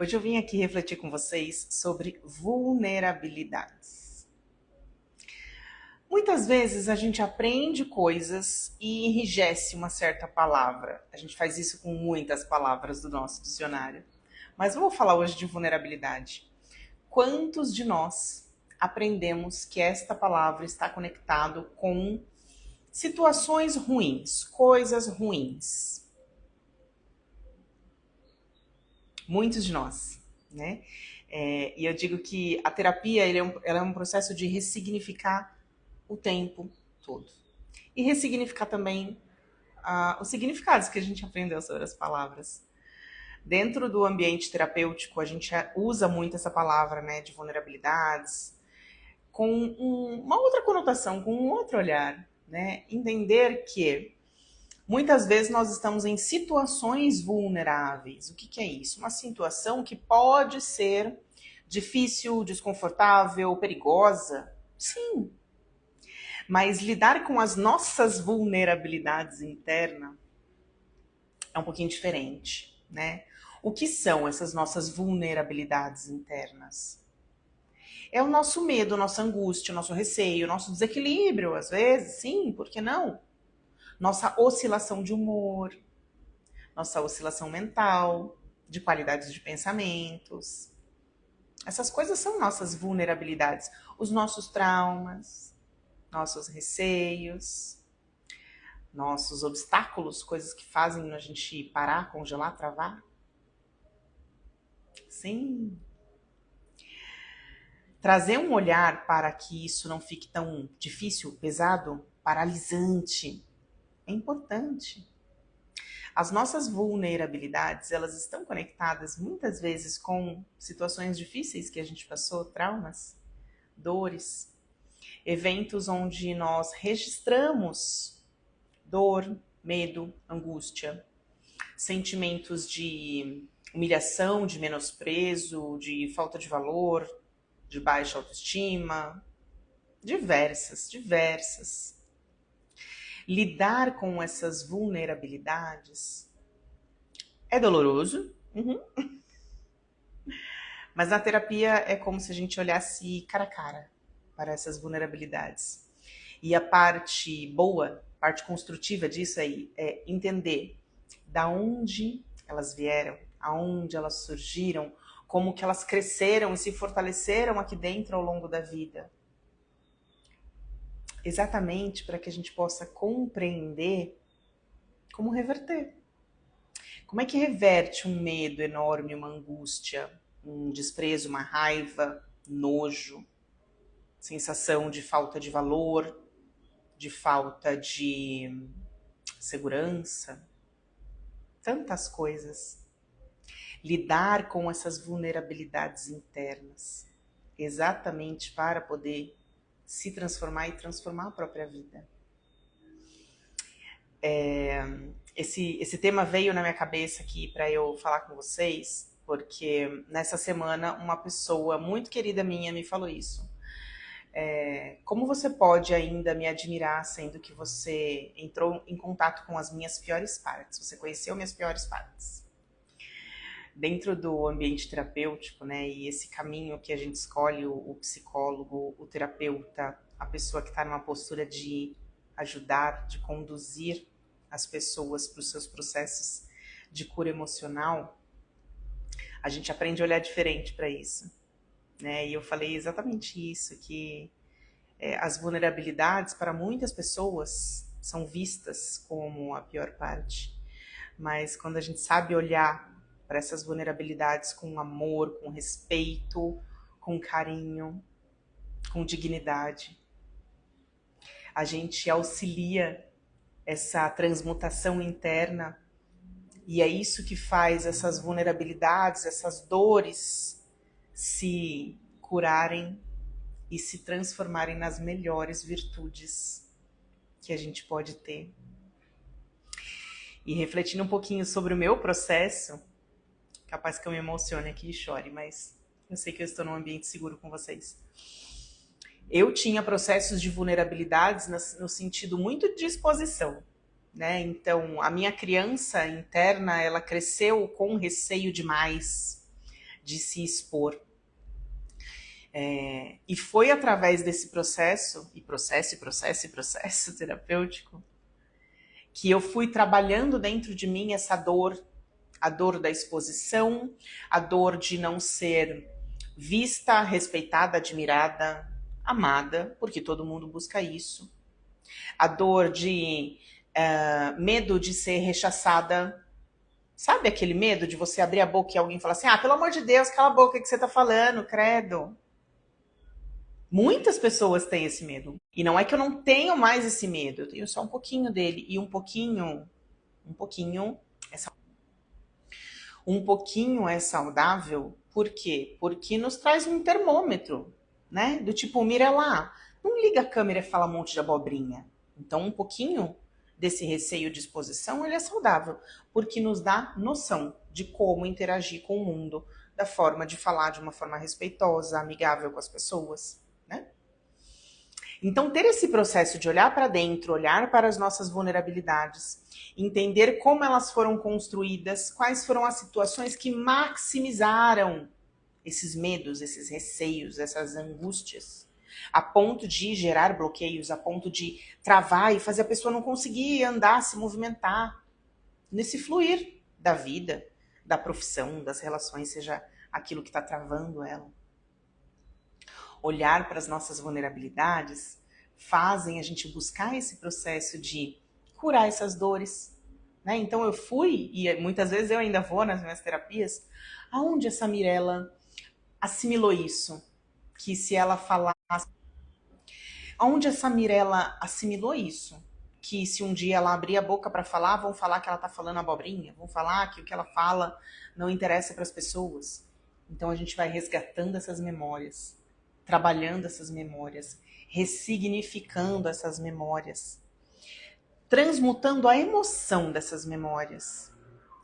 Hoje eu vim aqui refletir com vocês sobre vulnerabilidades. Muitas vezes a gente aprende coisas e enrijece uma certa palavra. A gente faz isso com muitas palavras do nosso dicionário. Mas vamos falar hoje de vulnerabilidade. Quantos de nós aprendemos que esta palavra está conectado com situações ruins, coisas ruins? Muitos de nós, né? E eu digo que a terapia ela é um processo de ressignificar o tempo todo. E ressignificar também os significados que a gente aprendeu sobre as palavras. Dentro do ambiente terapêutico, a gente usa muito essa palavra, né, de vulnerabilidades, com uma outra conotação, com um outro olhar, né? Entender que muitas vezes nós estamos em situações vulneráveis. O que é isso? Uma situação que pode ser difícil, desconfortável, perigosa. Sim. Mas lidar com as nossas vulnerabilidades internas é um pouquinho diferente, né? O que são essas nossas vulnerabilidades internas? É o nosso medo, a nossa angústia, o nosso receio, o nosso desequilíbrio, às vezes, sim, por que não? Nossa oscilação de humor, nossa oscilação mental, de qualidades de pensamentos. Essas coisas são nossas vulnerabilidades, os nossos traumas, nossos receios, nossos obstáculos, coisas que fazem a gente parar, congelar, travar. Sim. Trazer um olhar para que isso não fique tão difícil, pesado, paralisante, é importante. As nossas vulnerabilidades, elas estão conectadas muitas vezes com situações difíceis que a gente passou, traumas, dores, eventos onde nós registramos dor, medo, angústia, sentimentos de humilhação, de menosprezo, de falta de valor, de baixa autoestima, diversas. Lidar com essas vulnerabilidades é doloroso, mas na terapia é como se a gente olhasse cara a cara para essas vulnerabilidades. E a parte boa, parte construtiva disso aí é entender da onde elas vieram, aonde elas surgiram, como que elas cresceram e se fortaleceram aqui dentro ao longo da vida. Exatamente para que a gente possa compreender como reverter. Como é que reverte um medo enorme, uma angústia, um desprezo, uma raiva, nojo, sensação de falta de valor, de falta de segurança, tantas coisas. Lidar com essas vulnerabilidades internas, exatamente para poder se transformar e transformar a própria vida. Esse tema veio na minha cabeça aqui para eu falar com vocês, porque nessa semana uma pessoa muito querida minha me falou isso. Como você pode ainda me admirar, sendo que você entrou em contato com as minhas piores partes, você conheceu minhas piores partes. Dentro do ambiente terapêutico, né, e esse caminho que a gente escolhe, o psicólogo, o terapeuta, a pessoa que está numa postura de ajudar, de conduzir as pessoas para os seus processos de cura emocional, a gente aprende a olhar diferente para isso, né? E eu falei exatamente isso, que as vulnerabilidades para muitas pessoas são vistas como a pior parte, mas quando a gente sabe olhar para essas vulnerabilidades com amor, com respeito, com carinho, com dignidade, a gente auxilia essa transmutação interna e é isso que faz essas vulnerabilidades, essas dores se curarem e se transformarem nas melhores virtudes que a gente pode ter. E refletindo um pouquinho sobre o meu processo, capaz que eu me emocione aqui e chore, mas eu sei que eu estou num ambiente seguro com vocês. Eu tinha processos de vulnerabilidades no sentido muito de exposição, né? Então, a minha criança interna, ela cresceu com receio demais de se expor. E foi através desse processo terapêutico que eu fui trabalhando dentro de mim essa dor, a dor da exposição, a dor de não ser vista, respeitada, admirada, amada, porque todo mundo busca isso. A dor de medo de ser rechaçada. Sabe aquele medo de você abrir a boca e alguém falar assim, pelo amor de Deus, cala a boca, o que você tá falando, credo. Muitas pessoas têm esse medo. E não é que eu não tenho mais esse medo, eu tenho só um pouquinho dele. E um pouquinho é saudável. Por quê? Porque nos traz um termômetro, né? Do tipo, mira lá, não liga a câmera e fala um monte de abobrinha. Então, um pouquinho desse receio de exposição, ele é saudável, porque nos dá noção de como interagir com o mundo, da forma de falar de uma forma respeitosa, amigável com as pessoas, né? Então, ter esse processo de olhar para dentro, olhar para as nossas vulnerabilidades, entender como elas foram construídas, quais foram as situações que maximizaram esses medos, esses receios, essas angústias, a ponto de gerar bloqueios, a ponto de travar e fazer a pessoa não conseguir andar, se movimentar, nesse fluir da vida, da profissão, das relações, seja aquilo que está travando ela. Olhar para as nossas vulnerabilidades fazem a gente buscar esse processo de curar essas dores, né? Então eu fui, e muitas vezes eu ainda vou nas minhas terapias, aonde essa Mirella assimilou isso? Que se ela falasse... Onde essa Mirella assimilou isso? Que se um dia ela abrir a boca para falar, vão falar que ela tá falando abobrinha, vão falar que o que ela fala não interessa para as pessoas. Então a gente vai resgatando essas memórias, trabalhando essas memórias, ressignificando essas memórias, transmutando a emoção dessas memórias,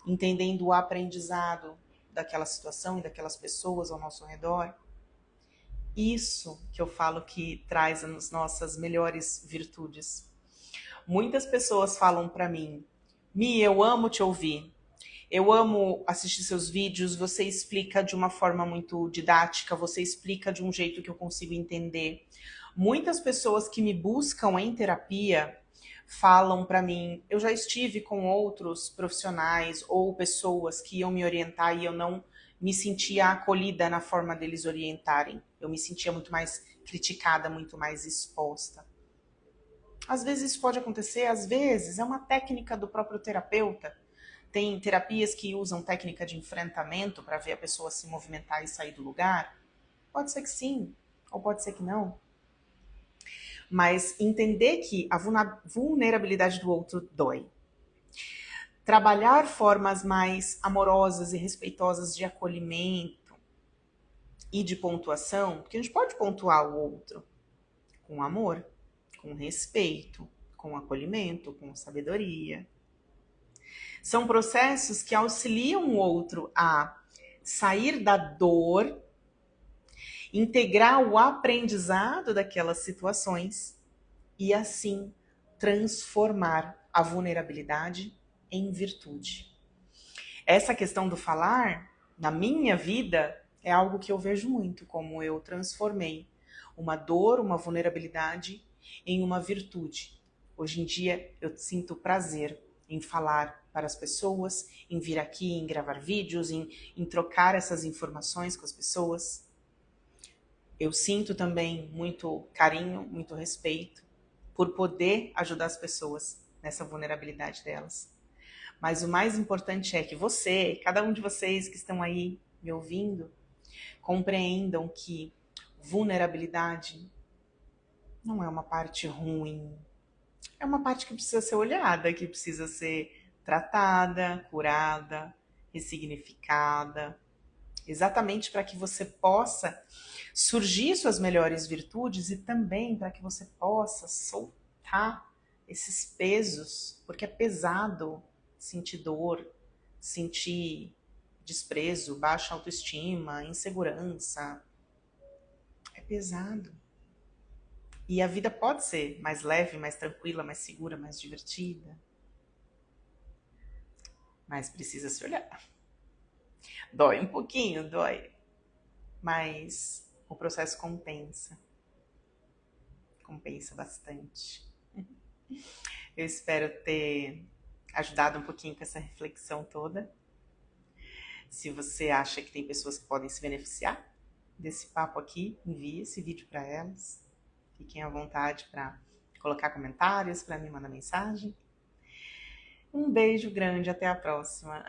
entendendo o aprendizado daquela situação e daquelas pessoas ao nosso redor. Isso que eu falo que traz as nossas melhores virtudes. Muitas pessoas falam para mim, Mi, eu amo te ouvir, eu amo assistir seus vídeos, você explica de uma forma muito didática, você explica de um jeito que eu consigo entender. Muitas pessoas que me buscam em terapia falam para mim, eu já estive com outros profissionais ou pessoas que iam me orientar e eu não me sentia acolhida na forma deles orientarem. Eu me sentia muito mais criticada, muito mais exposta. Às vezes isso pode acontecer, às vezes é uma técnica do próprio terapeuta. Tem terapias que usam técnica de enfrentamento para ver a pessoa se movimentar e sair do lugar. Pode ser que sim, ou pode ser que não. Mas entender que a vulnerabilidade do outro dói. Trabalhar formas mais amorosas e respeitosas de acolhimento e de pontuação, porque a gente pode pontuar o outro com amor, com respeito, com acolhimento, com sabedoria. São processos que auxiliam o outro a sair da dor, integrar o aprendizado daquelas situações e, assim, transformar a vulnerabilidade em virtude. Essa questão do falar, na minha vida, é algo que eu vejo muito, como eu transformei uma dor, uma vulnerabilidade em uma virtude. Hoje em dia, eu sinto prazer em falar para as pessoas, em vir aqui, em gravar vídeos, em trocar essas informações com as pessoas. Eu sinto também muito carinho, muito respeito por poder ajudar as pessoas nessa vulnerabilidade delas. Mas o mais importante é que você, cada um de vocês que estão aí me ouvindo, compreendam que vulnerabilidade não é uma parte ruim. É uma parte que precisa ser olhada, que precisa ser tratada, curada, ressignificada, exatamente para que você possa surgir suas melhores virtudes e também para que você possa soltar esses pesos, porque é pesado sentir dor, sentir desprezo, baixa autoestima, insegurança. É pesado. E a vida pode ser mais leve, mais tranquila, mais segura, mais divertida. Mas precisa se olhar. Dói um pouquinho, dói. mas o processo compensa bastante. Eu espero ter ajudado um pouquinho com essa reflexão toda. Se você acha que tem pessoas que podem se beneficiar desse papo aqui, envie esse vídeo para elas. Fiquem à vontade para colocar comentários, para me mandar mensagem. Um beijo grande, até a próxima.